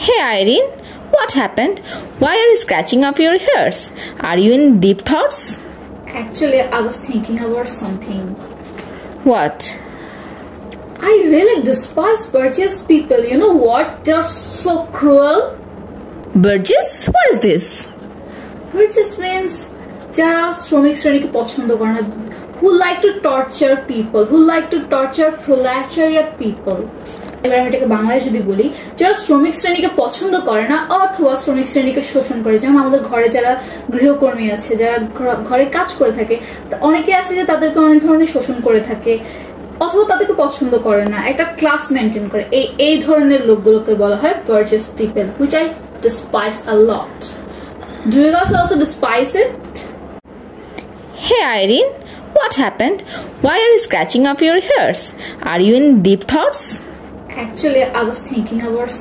Hey Irene, what happened? Why are you scratching up your hairs? Are you in deep thoughts? Actually, I was thinking about something. What? I really despise Burgess people. You know what? They are so cruel. Burgess? What is this? Burgess means যারা শ্রমিক শ্রেণীকে পছন্দ করে না, who like to torture people, who like to torture proletariat people. এবার আমি এটাকে বাংলায় যদি বলি, যারা শ্রমিক শ্রেণীকে পছন্দ করে না অথবা শ্রমিক শ্রেণীকে শোষণ করে, যেমন আমাদের ঘরে যারা গৃহকর্মী আছে, যারা ঘরে কাজ করে থাকে, অনেকে আছে যে তাদেরকে অনেক ধরনের শোষণ করে থাকে অথবা তাদেরকে পছন্দ করে না, একটা ক্লাস মেনটেন করে, এই ধরনের লোকগুলোকে বলা হয় Burgess people, which I despise a lot. Do you guys also despise it? Hey Irene, what happened? Why are you scratching up your hairs? Are you in deep thoughts? Actually, I was thinking about